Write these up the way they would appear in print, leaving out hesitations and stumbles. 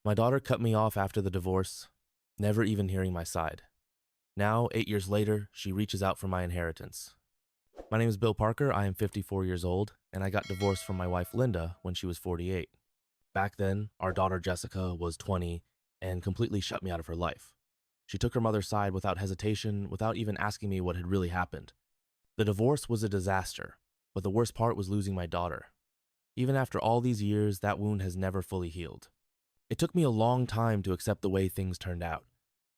My daughter cut me off after the divorce, never even hearing my side. Now, 8 years later, she reaches out for my inheritance. My name is Bill Parker. I am 54 years old, and I got divorced from my wife Linda when she was 48. Back then, our daughter Jessica was 20 and completely shut me out of her life. She took her mother's side without hesitation, without even asking me what had really happened. The divorce was a disaster, but the worst part was losing my daughter. Even after all these years, that wound has never fully healed. It took me a long time to accept the way things turned out.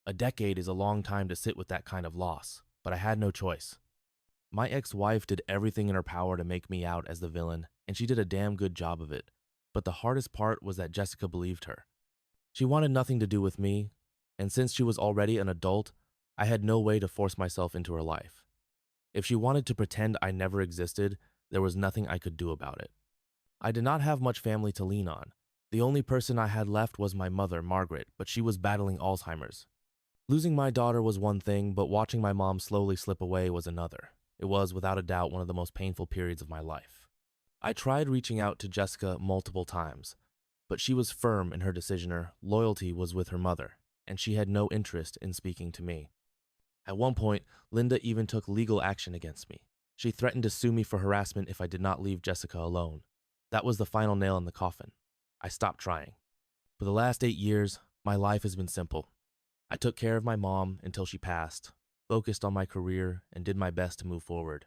A decade is a long time to sit with that kind of loss, but I had no choice. My ex-wife did everything in her power to make me out as the villain, and she did a damn good job of it. But the hardest part was that Jessica believed her. She wanted nothing to do with me, and since she was already an adult, I had no way to force myself into her life. If she wanted to pretend I never existed, there was nothing I could do about it. I did not have much family to lean on. The only person I had left was my mother, Margaret, but she was battling Alzheimer's. Losing my daughter was one thing, but watching my mom slowly slip away was another. It was, without a doubt, one of the most painful periods of my life. I tried reaching out to Jessica multiple times, but she was firm in her decision. Her loyalty was with her mother, and she had no interest in speaking to me. At one point, Linda even took legal action against me. She threatened to sue me for harassment if I did not leave Jessica alone. That was the final nail in the coffin. I stopped trying. For the last 8 years, my life has been simple. I took care of my mom until she passed, focused on my career, and did my best to move forward.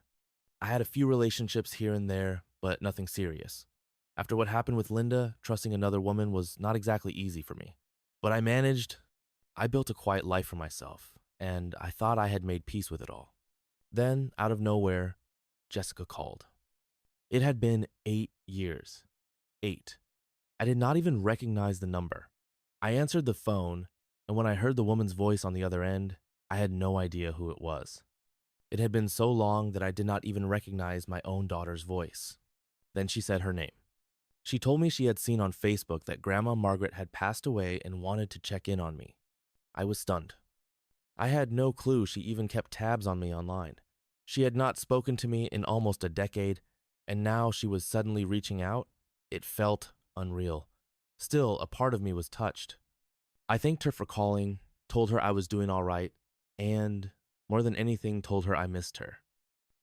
I had a few relationships here and there, but nothing serious. After what happened with Linda, trusting another woman was not exactly easy for me. But I managed. I built a quiet life for myself, and I thought I had made peace with it all. Then, out of nowhere, Jessica called. It had been 8 years. 8. I did not even recognize the number. I answered the phone, and when I heard the woman's voice on the other end, I had no idea who it was. It had been so long that I did not even recognize my own daughter's voice. Then she said her name. She told me she had seen on Facebook that Grandma Margaret had passed away and wanted to check in on me. I was stunned. I had no clue she even kept tabs on me online. She had not spoken to me in almost a decade, and now she was suddenly reaching out. It felt unreal. Still, a part of me was touched. I thanked her for calling, told her I was doing all right, and, more than anything, told her I missed her.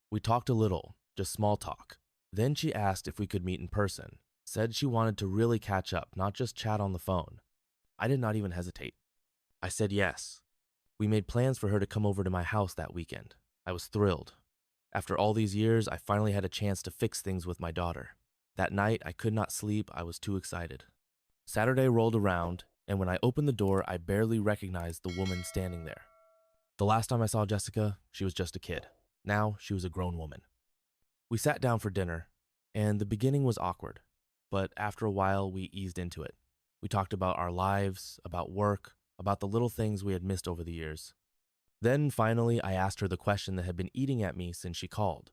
We talked a little, just small talk. Then she asked if we could meet in person, said she wanted to really catch up, not just chat on the phone. I did not even hesitate. I said yes. We made plans for her to come over to my house that weekend. I was thrilled. After all these years, I finally had a chance to fix things with my daughter. That night, I could not sleep. I was too excited. Saturday rolled around, and when I opened the door, I barely recognized the woman standing there. The last time I saw Jessica, she was just a kid. Now, she was a grown woman. We sat down for dinner, and the beginning was awkward, but after a while, we eased into it. We talked about our lives, about work, about the little things we had missed over the years. Then, finally, I asked her the question that had been eating at me since she called.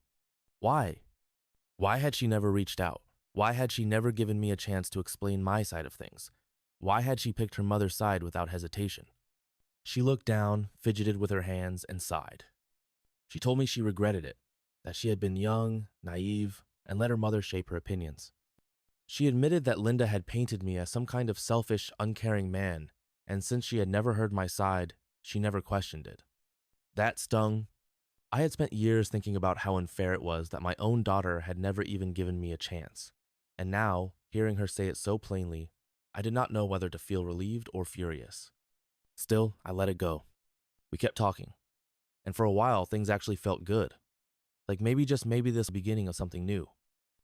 Why? Why had she never reached out? Why had she never given me a chance to explain my side of things? Why had she picked her mother's side without hesitation? She looked down, fidgeted with her hands, and sighed. She told me she regretted it, that she had been young, naive, and let her mother shape her opinions. She admitted that Linda had painted me as some kind of selfish, uncaring man, and since she had never heard my side, she never questioned it. That stung. I had spent years thinking about how unfair it was that my own daughter had never even given me a chance. And now, hearing her say it so plainly, I did not know whether to feel relieved or furious. Still, I let it go. We kept talking. And for a while, things actually felt good. Like maybe, just maybe, this beginning of something new.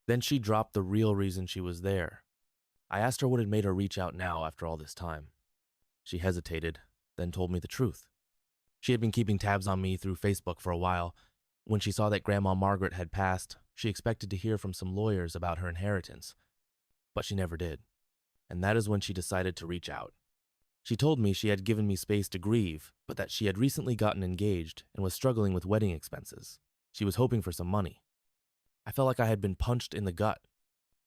Then she dropped the real reason she was there. I asked her what had made her reach out now after all this time. She hesitated, then told me the truth. She had been keeping tabs on me through Facebook for a while. When she saw that Grandma Margaret had passed, she expected to hear from some lawyers about her inheritance. But she never did. And that is when she decided to reach out. She told me she had given me space to grieve, but that she had recently gotten engaged and was struggling with wedding expenses. She was hoping for some money. I felt like I had been punched in the gut.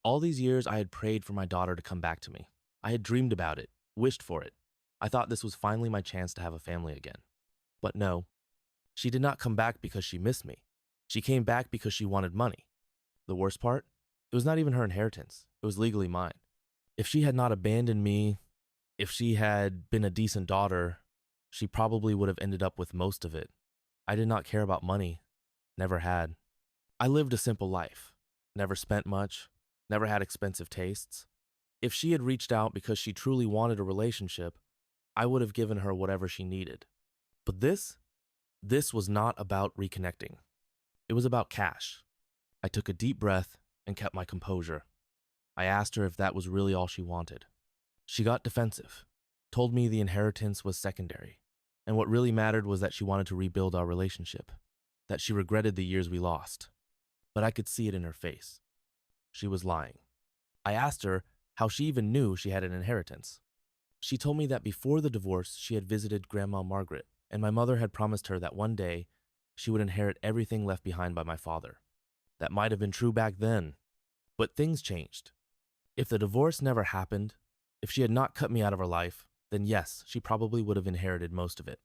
All these years, I had prayed for my daughter to come back to me. I had dreamed about it, wished for it. I thought this was finally my chance to have a family again. But no, she did not come back because she missed me. She came back because she wanted money. The worst part? It was not even her inheritance. It was legally mine. If she had not abandoned me, If she had been a decent daughter, she probably would have ended up with most of it. I did not care about money, never had. I lived a simple life, never spent much, never had expensive tastes. If she had reached out because she truly wanted a relationship, I would have given her whatever she needed. But this was not about reconnecting. It was about cash. I took a deep breath and kept my composure. I asked her if that was really all she wanted. She got defensive, told me the inheritance was secondary, and what really mattered was that she wanted to rebuild our relationship, that she regretted the years we lost. But I could see it in her face. She was lying. I asked her how she even knew she had an inheritance. She told me that before the divorce, she had visited Grandma Margaret, and my mother had promised her that one day she would inherit everything left behind by my father. That might have been true back then, but things changed. If the divorce never happened, if she had not cut me out of her life, then yes, she probably would have inherited most of it.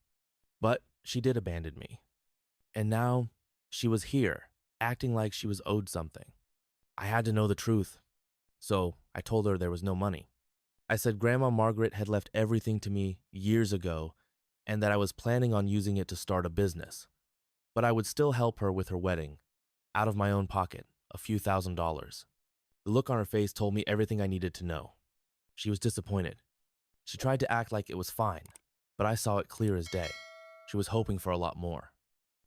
But she did abandon me. And now she was here, acting like she was owed something. I had to know the truth, so I told her there was no money. I said Grandma Margaret had left everything to me years ago and that I was planning on using it to start a business. But I would still help her with her wedding, out of my own pocket, a few $1,000s. The look on her face told me everything I needed to know. She was disappointed. She tried to act like it was fine, but I saw it clear as day. She was hoping for a lot more.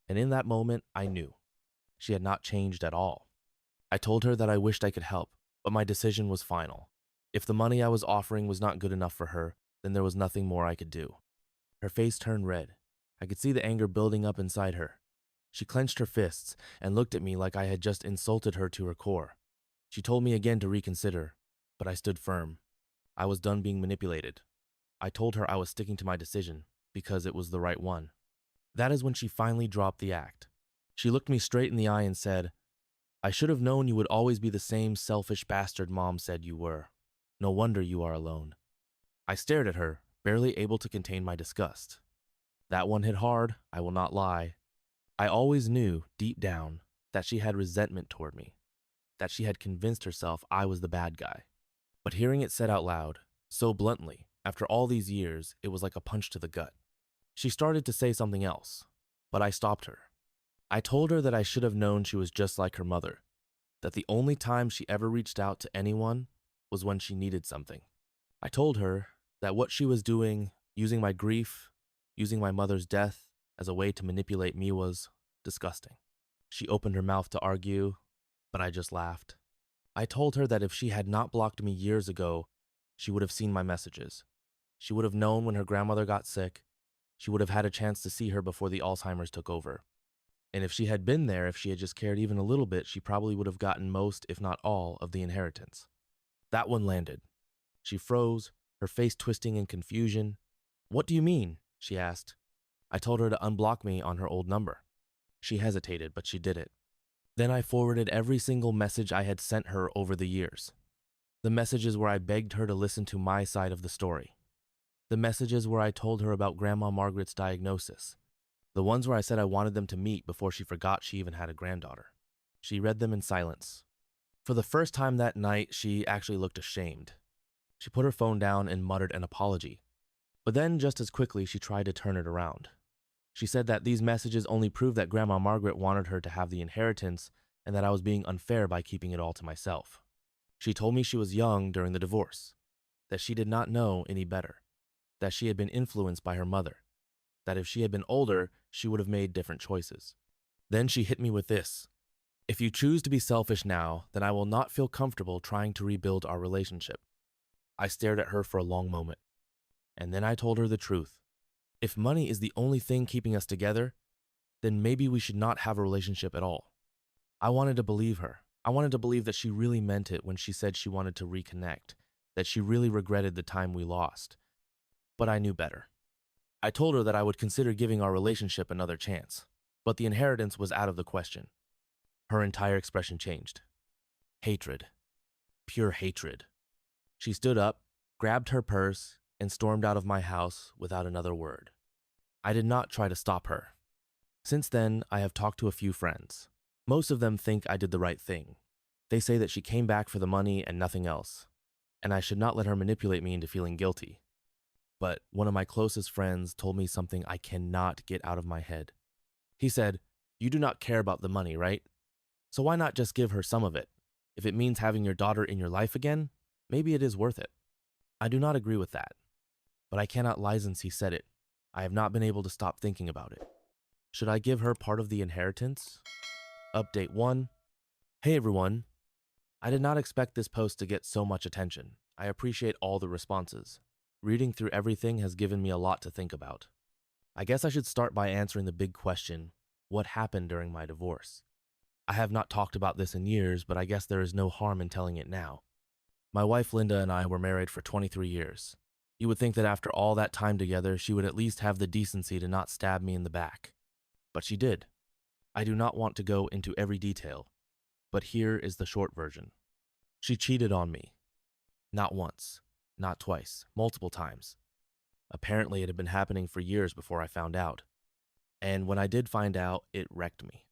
And in that moment, I knew. She had not changed at all. I told her that I wished I could help, but my decision was final. If the money I was offering was not good enough for her, then there was nothing more I could do. Her face turned red. I could see the anger building up inside her. She clenched her fists and looked at me like I had just insulted her to her core. She told me again to reconsider, but I stood firm. I was done being manipulated. I told her I was sticking to my decision because it was the right one. That is when she finally dropped the act. She looked me straight in the eye and said, "I should have known you would always be the same selfish bastard Mom said you were. No wonder you are alone." I stared at her, barely able to contain my disgust. That one hit hard, I will not lie. I always knew, deep down, that she had resentment toward me, that she had convinced herself I was the bad guy. But hearing it said out loud, so bluntly, after all these years, it was like a punch to the gut. She started to say something else, but I stopped her. I told her that I should have known she was just like her mother, that the only time she ever reached out to anyone was when she needed something. I told her that what she was doing, using my grief, using my mother's death as a way to manipulate me, was disgusting. She opened her mouth to argue, but I just laughed. I told her that if she had not blocked me years ago, she would have seen my messages. She would have known when her grandmother got sick. She would have had a chance to see her before the Alzheimer's took over. And if she had been there, if she had just cared even a little bit, she probably would have gotten most, if not all, of the inheritance. That one landed. She froze, her face twisting in confusion. "What do you mean?" she asked. I told her to unblock me on her old number. She hesitated, but she did it. Then I forwarded every single message I had sent her over the years. The messages where I begged her to listen to my side of the story. The messages where I told her about Grandma Margaret's diagnosis. The ones where I said I wanted them to meet before she forgot she even had a granddaughter. She read them in silence. For the first time that night, she actually looked ashamed. She put her phone down and muttered an apology. But then, just as quickly, she tried to turn it around. She said that these messages only proved that Grandma Margaret wanted her to have the inheritance and that I was being unfair by keeping it all to myself. She told me she was young during the divorce, that she did not know any better, that she had been influenced by her mother, that if she had been older, she would have made different choices. Then she hit me with this: "If you choose to be selfish now, then I will not feel comfortable trying to rebuild our relationship." I stared at her for a long moment, and then I told her the truth. If money is the only thing keeping us together, then maybe we should not have a relationship at all. I wanted to believe her. I wanted to believe that she really meant it when she said she wanted to reconnect, that she really regretted the time we lost. But I knew better. I told her that I would consider giving our relationship another chance, but the inheritance was out of the question. Her entire expression changed. Hatred. Pure hatred. She stood up, grabbed her purse, and stormed out of my house without another word. I did not try to stop her. Since then, I have talked to a few friends. Most of them think I did the right thing. They say that she came back for the money and nothing else, and I should not let her manipulate me into feeling guilty. but one of my closest friends told me something I cannot get out of my head. He said, "You do not care about the money, right? So why not just give her some of it? If it means having your daughter in your life again, maybe it is worth it." I do not agree with that, but I cannot lie since he said it. I have not been able to stop thinking about it. Should I give her part of the inheritance? Update 1. Hey everyone. I did not expect this post to get so much attention. I appreciate all the responses. Reading through everything has given me a lot to think about. I guess I should start by answering the big question, what happened during my divorce? I have not talked about this in years, but I guess there is no harm in telling it now. My wife Linda and I were married for 23 years. You would think that after all that time together, she would at least have the decency to not stab me in the back. But she did. I do not want to go into every detail, but here is the short version. She cheated on me. Not once, not twice, multiple times. Apparently it had been happening for years before I found out. And when I did find out, it wrecked me.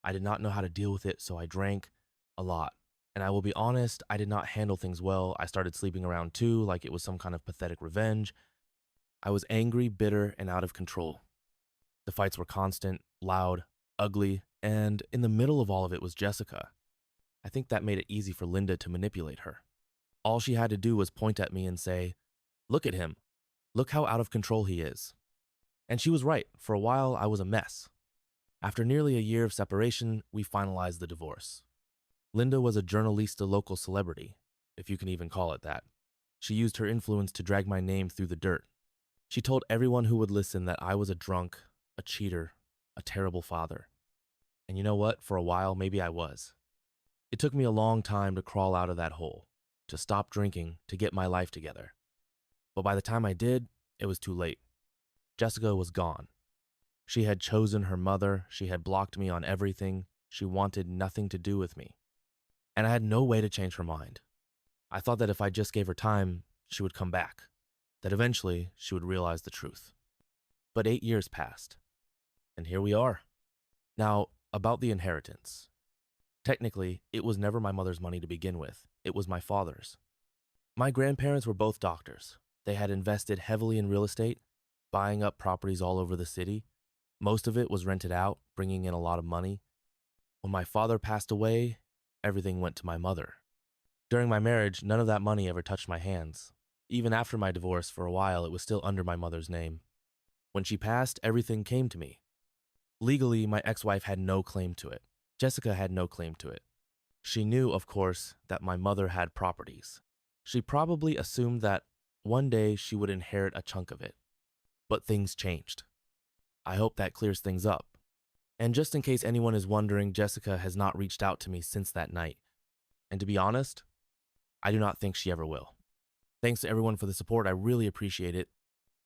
I did not know how to deal with it, so I drank a lot. And I will be honest, I did not handle things well. I started sleeping around too, like it was some kind of pathetic revenge. I was angry, bitter, and out of control. The fights were constant, loud, ugly, and in the middle of all of it was Jessica. I think that made it easy for Linda to manipulate her. All she had to do was point at me and say, "Look at him. Look how out of control he is." And she was right. For a while, I was a mess. After nearly a year of separation, we finalized the divorce. Linda was a journalista local celebrity, if you can even call it that. She used her influence to drag my name through the dirt. She told everyone who would listen that I was a drunk, a cheater, a terrible father. And you know what? For a while, maybe I was. It took me a long time to crawl out of that hole, to stop drinking, to get my life together. But by the time I did, it was too late. Jessica was gone. She had chosen her mother, she had blocked me on everything, she wanted nothing to do with me. And I had no way to change her mind. I thought that if I just gave her time, she would come back, that eventually she would realize the truth. But 8 years passed, and here we are. Now, about the inheritance. Technically, it was never my mother's money to begin with. It was my father's. My grandparents were both doctors. They had invested heavily in real estate, buying up properties all over the city. Most of it was rented out, bringing in a lot of money. When my father passed away, everything went to my mother. During my marriage, none of that money ever touched my hands. Even after my divorce, for a while, it was still under my mother's name. When she passed, everything came to me. Legally, my ex-wife had no claim to it. Jessica had no claim to it. She knew, of course, that my mother had properties. She probably assumed that one day she would inherit a chunk of it. But things changed. I hope that clears things up. And just in case anyone is wondering, Jessica has not reached out to me since that night. And to be honest, I do not think she ever will. Thanks to everyone for the support, I really appreciate it.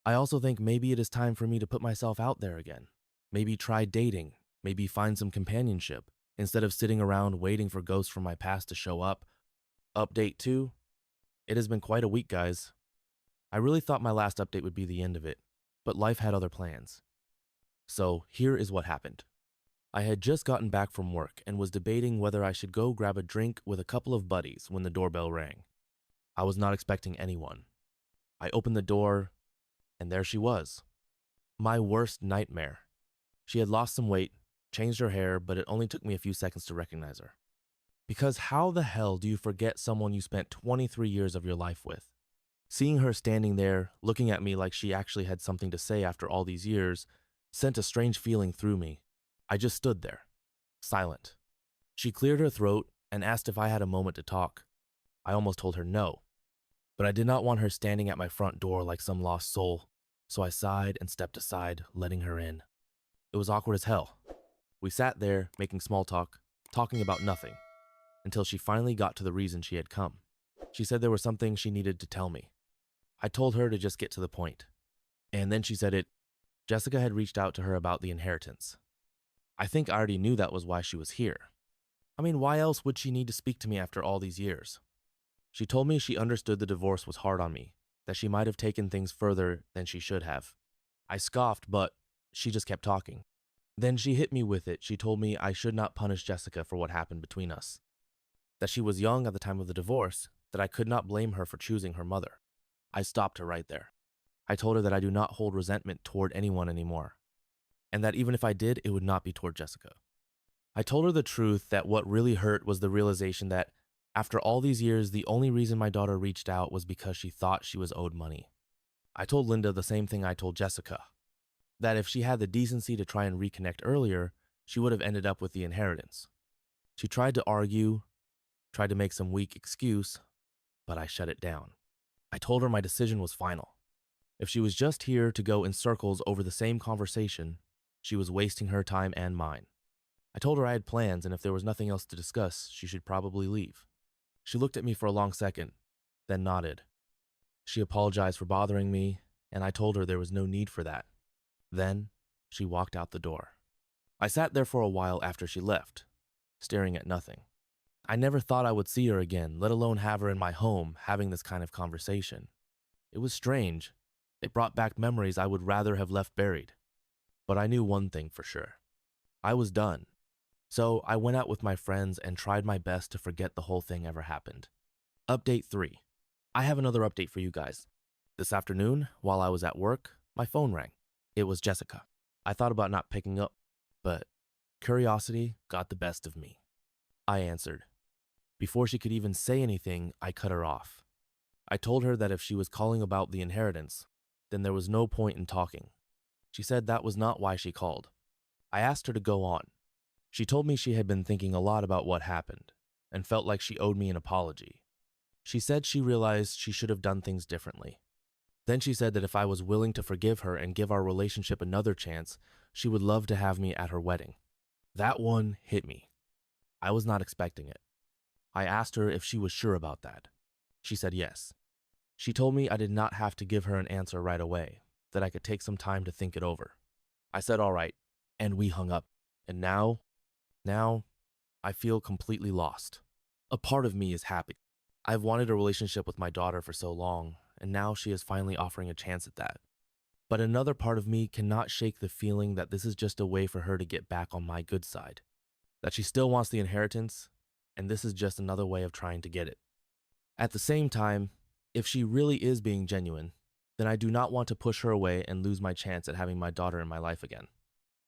I also think maybe it is time for me to put myself out there again. Maybe try dating, maybe find some companionship, instead of sitting around waiting for ghosts from my past to show up. Update 2. It has been quite a week, guys. I really thought my last update would be the end of it, but life had other plans. So here is what happened. I had just gotten back from work and was debating whether I should go grab a drink with a couple of buddies when the doorbell rang. I was not expecting anyone. I opened the door, and there she was. My worst nightmare. She had lost some weight, changed her hair, but it only took me a few seconds to recognize her. Because how the hell do you forget someone you spent 23 years of your life with? Seeing her standing there, looking at me like she actually had something to say after all these years, sent a strange feeling through me. I just stood there, silent. She cleared her throat and asked if I had a moment to talk. I almost told her no, but I did not want her standing at my front door like some lost soul, so I sighed and stepped aside, letting her in. It was awkward as hell. We sat there, making small talk, talking about nothing, until she finally got to the reason she had come. She said there was something she needed to tell me. I told her to just get to the point. And then she said Jessica had reached out to her about the inheritance. I think I already knew that was why she was here. I mean, why else would she need to speak to me after all these years? She told me she understood the divorce was hard on me, that she might have taken things further than she should have. I scoffed, but she just kept talking. Then she hit me with it. She told me I should not punish Jessica for what happened between us. That she was young at the time of the divorce, that I could not blame her for choosing her mother. I stopped her right there. I told her that I do not hold resentment toward anyone anymore, and that even if I did, it would not be toward Jessica. I told her the truth that what really hurt was the realization that after all these years, the only reason my daughter reached out was because she thought she was owed money. I told Linda the same thing I told Jessica, that if she had the decency to try and reconnect earlier, she would have ended up with the inheritance. She tried to argue, tried to make some weak excuse, but I shut it down. I told her my decision was final. If she was just here to go in circles over the same conversation, she was wasting her time and mine. I told her I had plans, and if there was nothing else to discuss, she should probably leave. She looked at me for a long second, then nodded. She apologized for bothering me, and I told her there was no need for that. Then, she walked out the door. I sat there for a while after she left, staring at nothing. I never thought I would see her again, let alone have her in my home having this kind of conversation. It was strange. It brought back memories I would rather have left buried. But I knew one thing for sure. I was done. So I went out with my friends and tried my best to forget the whole thing ever happened. Update 3. I have another update for you guys. This afternoon, while I was at work, my phone rang. It was Jessica. I thought about not picking up, but curiosity got the best of me. I answered. Before she could even say anything, I cut her off. I told her that if she was calling about the inheritance, then there was no point in talking. She said that was not why she called. I asked her to go on. She told me she had been thinking a lot about what happened and felt like she owed me an apology. She said she realized she should have done things differently. Then she said that if I was willing to forgive her and give our relationship another chance, she would love to have me at her wedding. That one hit me. I was not expecting it. I asked her if she was sure about that. She said yes. She told me I did not have to give her an answer right away, that I could take some time to think it over. I said all right, and we hung up. And now, I feel completely lost. A part of me is happy. I've wanted a relationship with my daughter for so long, and now she is finally offering a chance at that. But another part of me cannot shake the feeling that this is just a way for her to get back on my good side. That she still wants the inheritance, and this is just another way of trying to get it. At the same time, if she really is being genuine, then I do not want to push her away and lose my chance at having my daughter in my life again.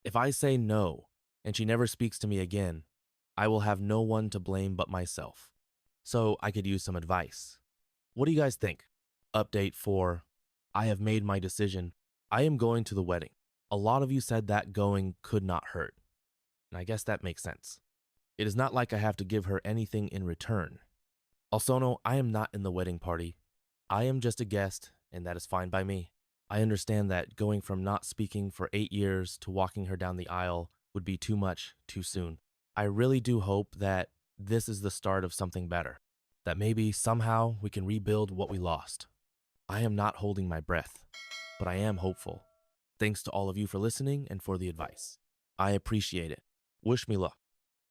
If I say no, and she never speaks to me again, I will have no one to blame but myself. So I could use some advice. What do you guys think? Update 4. I have made my decision. I am going to the wedding. A lot of you said that going could not hurt, and I guess that makes sense. It is not like I have to give her anything in return. Also, no, I am not in the wedding party. I am just a guest, and that is fine by me. I understand that going from not speaking for 8 years to walking her down the aisle would be too much too soon. I really do hope that this is the start of something better, that maybe somehow we can rebuild what we lost. I am not holding my breath, but I am hopeful. Thanks to all of you for listening and for the advice. I appreciate it. Wish me luck.